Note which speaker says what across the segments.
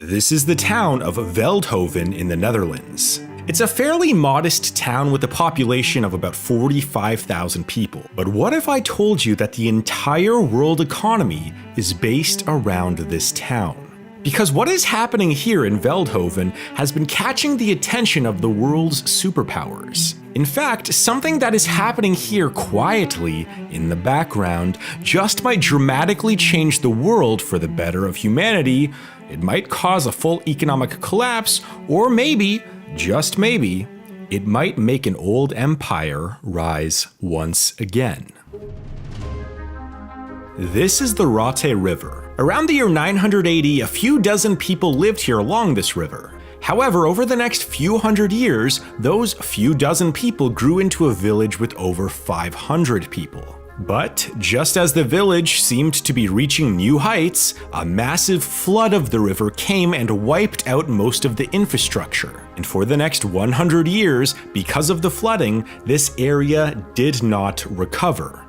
Speaker 1: This is the town of Veldhoven in the Netherlands. It's a fairly modest town with a population of about 45,000 people. But what if I told you that the entire world economy is based around this town? Because what is happening here in Veldhoven has been catching the attention of the world's superpowers. In fact, something that is happening here quietly in the background just might dramatically change the world for the better of humanity. It might cause a full economic collapse, or maybe, just maybe, it might make an old empire rise once again. This is the Rotte River. Around the year 980, a few dozen people lived here along this river. However, over the next few hundred years, those few dozen people grew into a village with over 500 people. But just as the village seemed to be reaching new heights, a massive flood of the river came and wiped out most of the infrastructure. And for the next 100 years, because of the flooding, this area did not recover.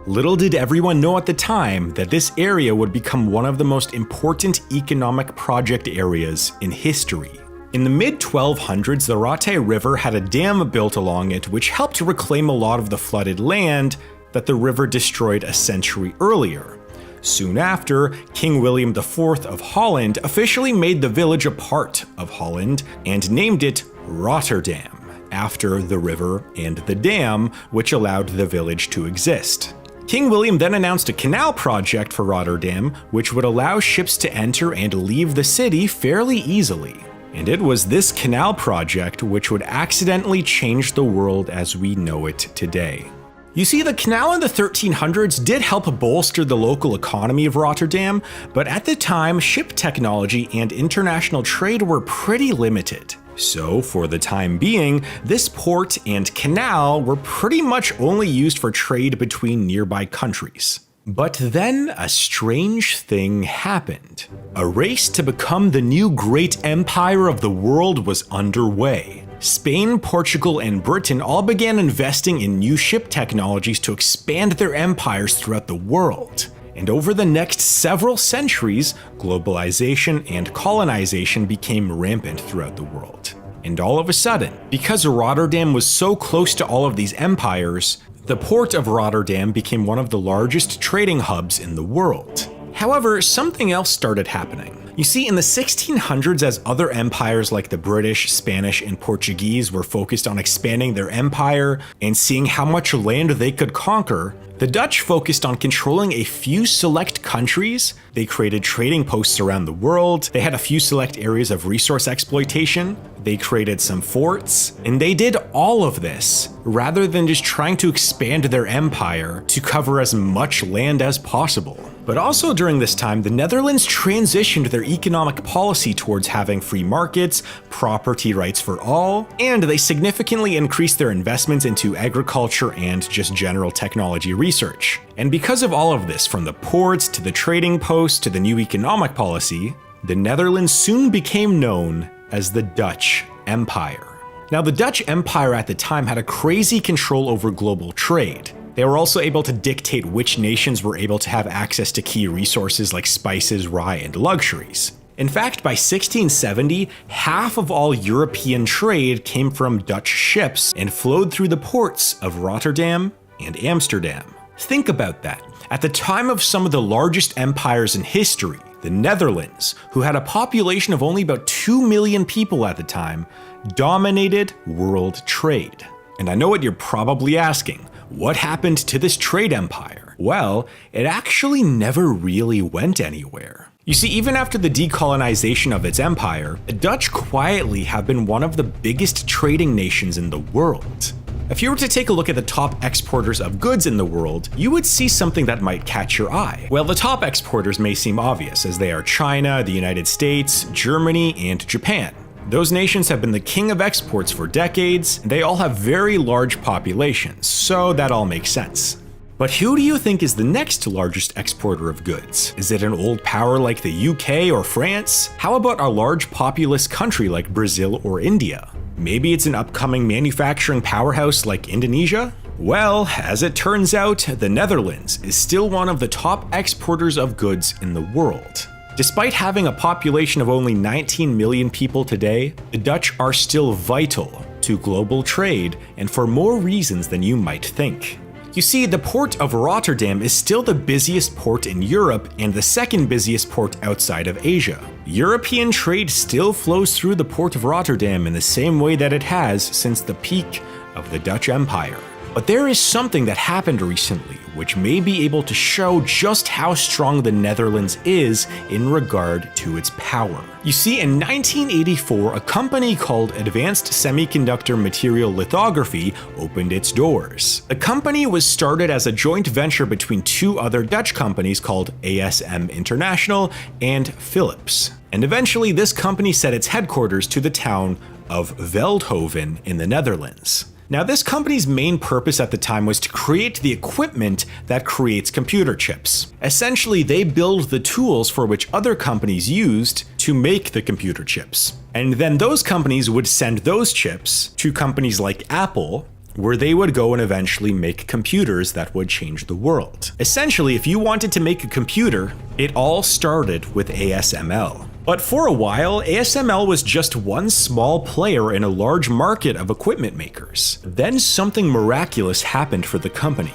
Speaker 1: Little did everyone know at the time that this area would become one of the most important economic project areas in history. In the mid-1200s, the Rotte River had a dam built along it which helped to reclaim a lot of the flooded land that the river destroyed a century earlier. Soon after, King William IV of Holland officially made the village a part of Holland and named it Rotterdam, after the river and the dam, which allowed the village to exist. King William then announced a canal project for Rotterdam, which would allow ships to enter and leave the city fairly easily. And it was this canal project which would accidentally change the world as we know it today. You see, the canal in the 1300s did help bolster the local economy of Rotterdam, but at the time, ship technology and international trade were pretty limited. So, for the time being, this port and canal were pretty much only used for trade between nearby countries. But then a strange thing happened. A race to become the new great empire of the world was underway. Spain, Portugal, and Britain all began investing in new ship technologies to expand their empires throughout the world. And over the next several centuries, globalization and colonization became rampant throughout the world. And all of a sudden, because Rotterdam was so close to all of these empires, the port of Rotterdam became one of the largest trading hubs in the world. However, something else started happening. You see, in the 1600s, as other empires like the British, Spanish, and Portuguese were focused on expanding their empire and seeing how much land they could conquer, the Dutch focused on controlling a few select countries. They created trading posts around the world, they had a few select areas of resource exploitation, they created some forts, and they did all of this rather than just trying to expand their empire to cover as much land as possible. But also during this time, the Netherlands transitioned their economic policy towards having free markets, property rights for all, and they significantly increased their investments into agriculture and just general technology research. And because of all of this, from the ports to the trading posts to the new economic policy, the Netherlands soon became known as the Dutch Empire. Now, the Dutch Empire at the time had a crazy control over global trade. They were also able to dictate which nations were able to have access to key resources like spices, rye, and luxuries. In fact, by 1670, half of all European trade came from Dutch ships and flowed through the ports of Rotterdam and Amsterdam. Think about that. At the time of some of the largest empires in history, the Netherlands, who had a population of only about 2 million people at the time, dominated world trade. And I know what you're probably asking. What happened to this trade empire? Well, it actually never really went anywhere. You see, even after the decolonization of its empire, the Dutch quietly have been one of the biggest trading nations in the world. If you were to take a look at the top exporters of goods in the world, you would see something that might catch your eye. Well, the top exporters may seem obvious, as they are China, the United States, Germany, and Japan. Those nations have been the king of exports for decades, and they all have very large populations, so that all makes sense. But who do you think is the next largest exporter of goods? Is it an old power like the UK or France? How about a large populous country like Brazil or India? Maybe it's an upcoming manufacturing powerhouse like Indonesia? Well, as it turns out, the Netherlands is still one of the top exporters of goods in the world. Despite having a population of only 19 million people today, the Dutch are still vital to global trade and for more reasons than you might think. You see, the port of Rotterdam is still the busiest port in Europe and the second busiest port outside of Asia. European trade still flows through the port of Rotterdam in the same way that it has since the peak of the Dutch Empire. But there is something that happened recently which may be able to show just how strong the Netherlands is in regard to its power. You see, in 1984, a company called Advanced Semiconductor Material Lithography opened its doors. The company was started as a joint venture between two other Dutch companies called ASM International and Philips. And eventually this company set its headquarters to the town of Veldhoven in the Netherlands. Now, this company's main purpose at the time was to create the equipment that creates computer chips. Essentially, they build the tools for which other companies used to make the computer chips. And then those companies would send those chips to companies like Apple, where they would go and eventually make computers that would change the world. Essentially, if you wanted to make a computer, it all started with ASML. But for a while, ASML was just one small player in a large market of equipment makers. Then something miraculous happened for the company.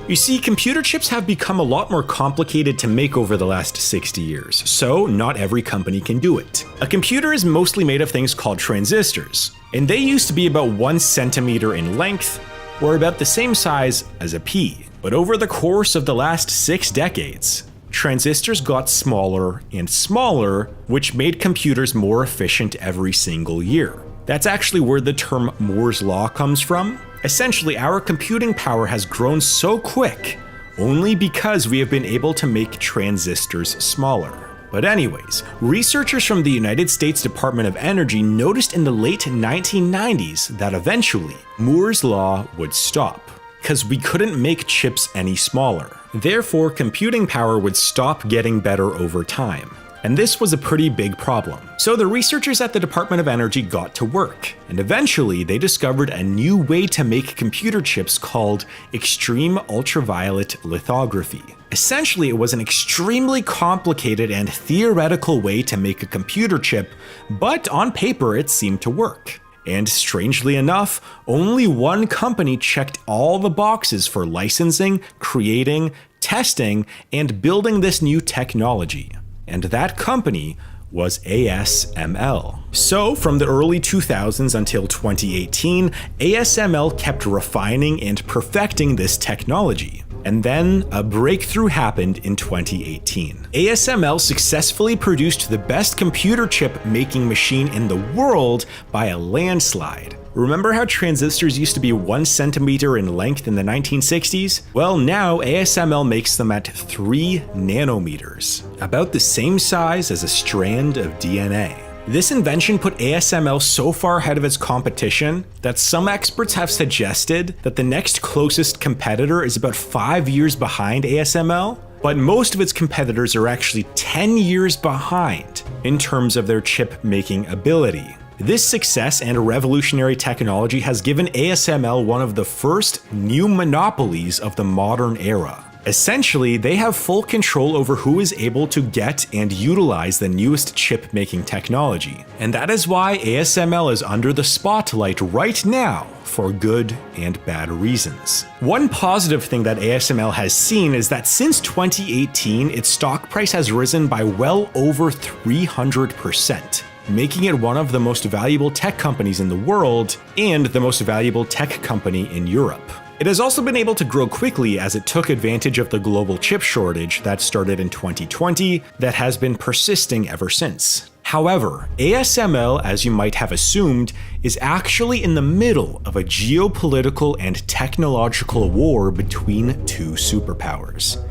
Speaker 1: You see, computer chips have become a lot more complicated to make over the last 60 years, so not every company can do it. A computer is mostly made of things called transistors, and they used to be about 1 centimeter in length, or about the same size as a pea. But over the course of the last 6 decades, transistors got smaller and smaller, which made computers more efficient every single year. That's actually where the term Moore's Law comes from. Essentially, our computing power has grown so quick only because we have been able to make transistors smaller. But anyways, researchers from the United States Department of Energy noticed in the late 1990s that eventually Moore's Law would stop, because we couldn't make chips any smaller. Therefore, computing power would stop getting better over time. And this was a pretty big problem. So the researchers at the Department of Energy got to work, and eventually they discovered a new way to make computer chips called extreme ultraviolet lithography. Essentially, it was an extremely complicated and theoretical way to make a computer chip, but on paper it seemed to work. And strangely enough, only one company checked all the boxes for licensing, creating, testing, and building this new technology. And that company was ASML. So from the early 2000s until 2018, ASML kept refining and perfecting this technology. And then a breakthrough happened in 2018. ASML successfully produced the best computer chip making machine in the world by a landslide. Remember how transistors used to be 1 centimeter in length in the 1960s? Well, now ASML makes them at 3 nanometers, about the same size as a strand of DNA. This invention put ASML so far ahead of its competition that some experts have suggested that the next closest competitor is about 5 years behind ASML, but most of its competitors are actually 10 years behind in terms of their chip making ability. This success and revolutionary technology has given ASML one of the first new monopolies of the modern era. Essentially, they have full control over who is able to get and utilize the newest chip-making technology. And that is why ASML is under the spotlight right now for good and bad reasons. One positive thing that ASML has seen is that since 2018, its stock price has risen by well over 300%. Making it one of the most valuable tech companies in the world and the most valuable tech company in Europe. It has also been able to grow quickly as it took advantage of the global chip shortage that started in 2020 that has been persisting ever since. However, ASML, as you might have assumed, is actually in the middle of a geopolitical and technological war between two superpowers,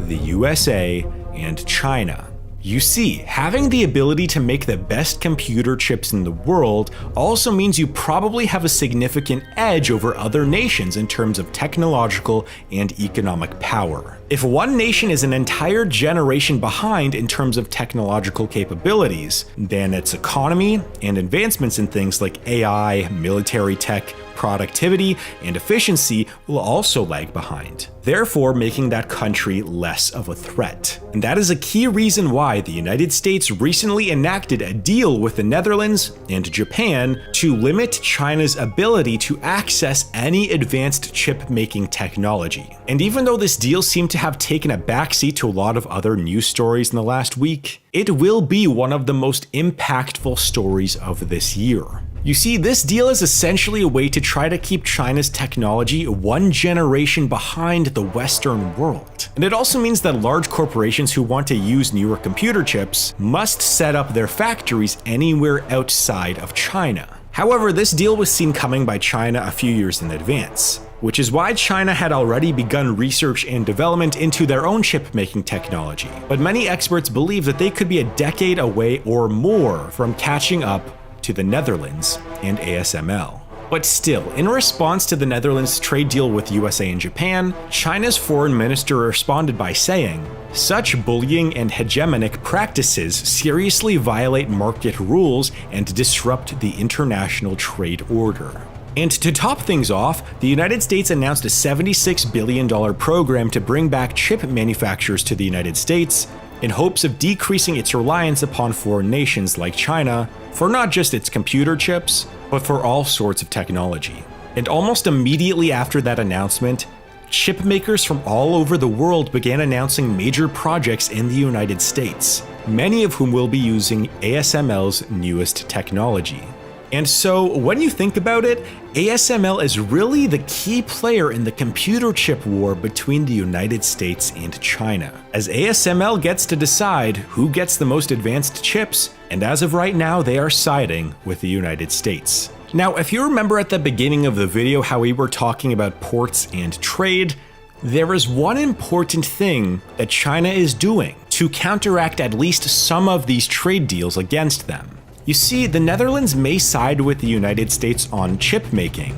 Speaker 1: the USA and China. You see, having the ability to make the best computer chips in the world also means you probably have a significant edge over other nations in terms of technological and economic power. If one nation is an entire generation behind in terms of technological capabilities, then its economy and advancements in things like AI, military tech, productivity, and efficiency will also lag behind, therefore making that country less of a threat. And that is a key reason why the United States recently enacted a deal with the Netherlands and Japan to limit China's ability to access any advanced chip-making technology. And even though this deal seemed to have taken a backseat to a lot of other news stories in the last week, it will be one of the most impactful stories of this year. You see, this deal is essentially a way to try to keep China's technology one generation behind the Western world. And it also means that large corporations who want to use newer computer chips must set up their factories anywhere outside of China. However, this deal was seen coming by China a few years in advance, which is why China had already begun research and development into their own chip-making technology. But many experts believe that they could be a decade away or more from catching up to the Netherlands and ASML. But still, in response to the Netherlands' trade deal with USA and Japan, China's foreign minister responded by saying, "Such bullying and hegemonic practices seriously violate market rules and disrupt the international trade order." And to top things off, the United States announced a $76 billion program to bring back chip manufacturers to the United States in hopes of decreasing its reliance upon foreign nations like China for not just its computer chips, but for all sorts of technology. And almost immediately after that announcement, chip makers from all over the world began announcing major projects in the United States, many of whom will be using ASML's newest technology. And so, when you think about it, ASML is really the key player in the computer chip war between the United States and China, as ASML gets to decide who gets the most advanced chips, and as of right now, they are siding with the United States. Now, if you remember at the beginning of the video how we were talking about ports and trade, there is one important thing that China is doing to counteract at least some of these trade deals against them. You see, the Netherlands may side with the United States on chip making,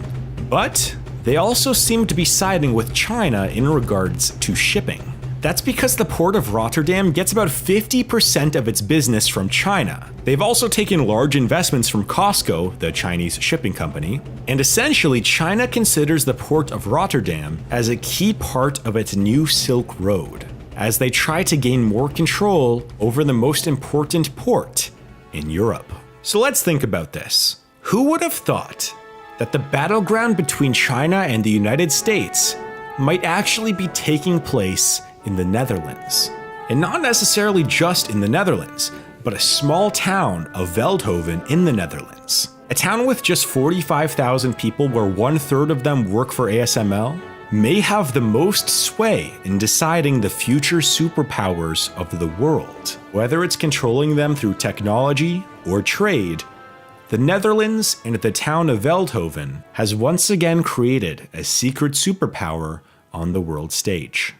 Speaker 1: but they also seem to be siding with China in regards to shipping. That's because the port of Rotterdam gets about 50% of its business from China. They've also taken large investments from Costco, the Chinese shipping company, and essentially China considers the port of Rotterdam as a key part of its new Silk Road, as they try to gain more control over the most important port in Europe. So let's think about this. Who would have thought that the battleground between China and the United States might actually be taking place in the Netherlands? And not necessarily just in the Netherlands, but a small town of Veldhoven in the Netherlands. A town with just 45,000 people where 1/3 of them work for ASML may have the most sway in deciding the future superpowers of the world. Whether it's controlling them through technology or trade, the Netherlands and the town of Veldhoven has once again created a secret superpower on the world stage.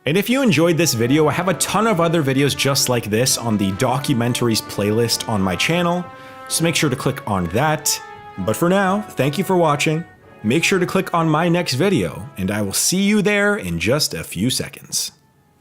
Speaker 1: And if you enjoyed this video, I have a ton of other videos just like this on the documentaries playlist on my channel, so make sure to click on that. But for now, thank you for watching. Make sure to click on my next video, and I will see you there in just a few seconds.